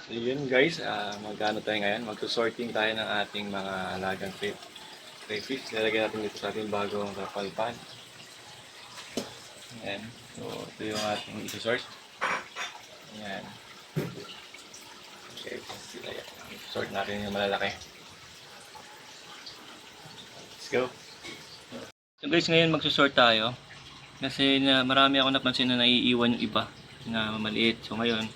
So yun guys, magano tayo ngayon, magsusorting tayo ng ating mga alagang crayfish. Lalagyan natin dito sa ating bagong kapalpan. Ayan. So ito yung ating isusort. Ayan. Okay, sila yan. Sort natin yung malalaki. Let's go. So guys, ngayon magsusort tayo. Kasi marami ako napansin na naiiwan yung iba na maliit. So ngayon,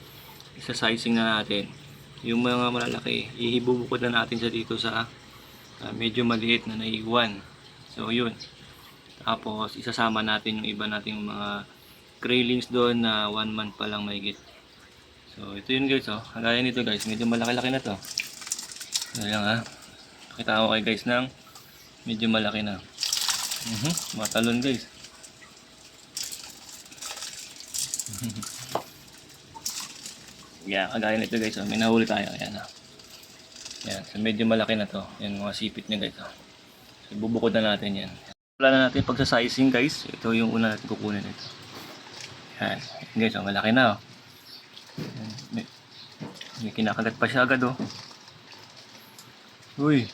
isa-sizing na natin. Yung mga malalaki, ihibubukod na natin siya dito sa medyo maliit na naiiwan. So yun. Tapos isasama natin yung iba nating mga graylings doon na 1 month pa lang mahigit. So ito yun guys, oh. Kagaya nito guys, medyo malaki-laki na to. Ayan ha. Pakita ko kayo guys ng medyo malaki na. Matalon guys. Yeah, kagaya nito guys, oh. May nahuli tayo. Ayan ha. Yan, so medyo malaki na to. Yan mga sipit niya guys, oh. So bubukod na natin yan. Wala na natin pagsa-sizing guys. Ito yung una natin kukunin ito. Yan. Guys, oh, malaki na, oh. May kinakagat pa siya agad, oh. Uy.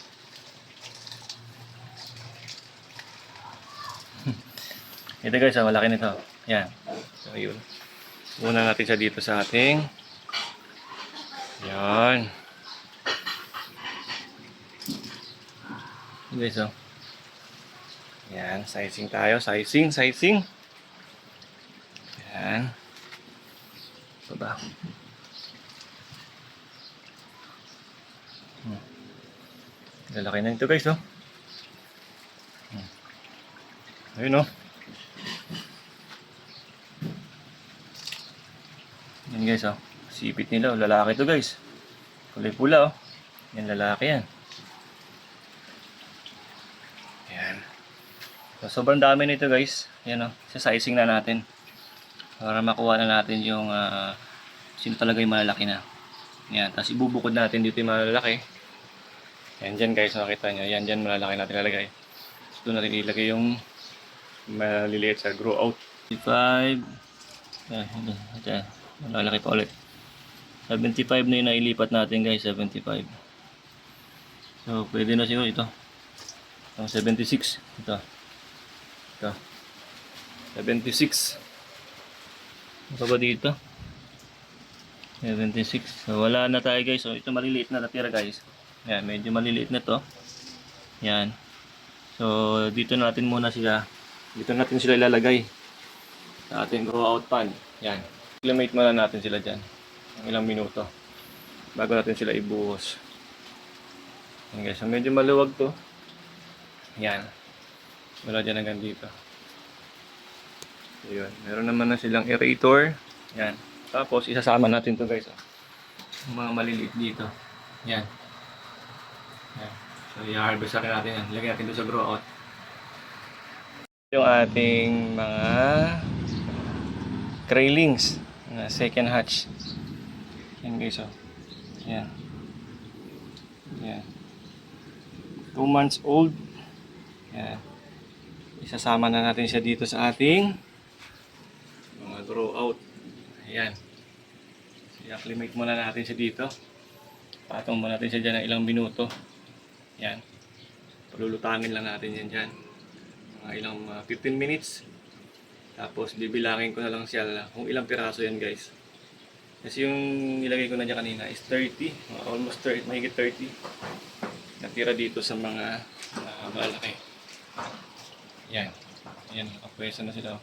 Ito guys, oh, malaki nito. Yan. So yun. Una natin siya dito sa ating. Yan. Guys, oh. Yan, sizing tayo. Sizing. Yan. Baba. Lalaki na ito guys, oh. Ayun, oh. Yan guys, oh. Sipit nila, oh. Lalaki ito guys. Kulay pula, oh. Yan, lalaki yan. Yan. So, sobrang dami nito guys. Yan, oh. Sa-sizing na natin. Para makuha na natin yung sino talaga yung malalaki na. Yan. Tapos ibubukod natin dito yung malalaki. Yan dyan guys, nakita nyo. Yan dyan malalaki natin lalagay. So, doon natin ilagay yung maliliit sa grow out. 5. Malalaki pa ulit. 75 na yung nailipat natin guys. 75. So, pwede na siguro ito. 76. Ito. 76. Ano ba dito? 76. So, wala na tayo guys. So, ito maliliit na natira guys. Yan, medyo maliliit na to. Yan. So, dito natin muna sila. Dito natin sila ilalagay. Sa ating grow out pan. Yan. Acclimate muna natin sila dyan. Ilang minuto. Bago natin sila ibuhos. Yan guys. So, medyo maluwag to. Yan. Wala dyan hanggang dito. Ayun. Meron naman na silang aerator. Yan. Tapos, isasama natin to guys. Yung mga maliliit dito. Yan. Yan. So, i-harvest natin yan. Lagyan natin doon sa grow out. Yung ating mga graylings na second hatch. Yan guys, oh. Yan. Yan. 2 months old. Yan. Isasama na natin siya dito sa ating mga grow out. Ayan. So, i-acclimate muna natin siya dito. Patong muna natin siya dyan ng ilang minuto. Yan. Palulutangin lang natin yan dyan. Mga ilang 15 minutes. Tapos bibilangin ko na lang siya kung ilang piraso yan guys. Kasi yung nilagay ko na dyan kanina is 30. Almost 30, mahigit 30. Natira dito sa mga malaki. Yan. Yan, nakapwesto na sila.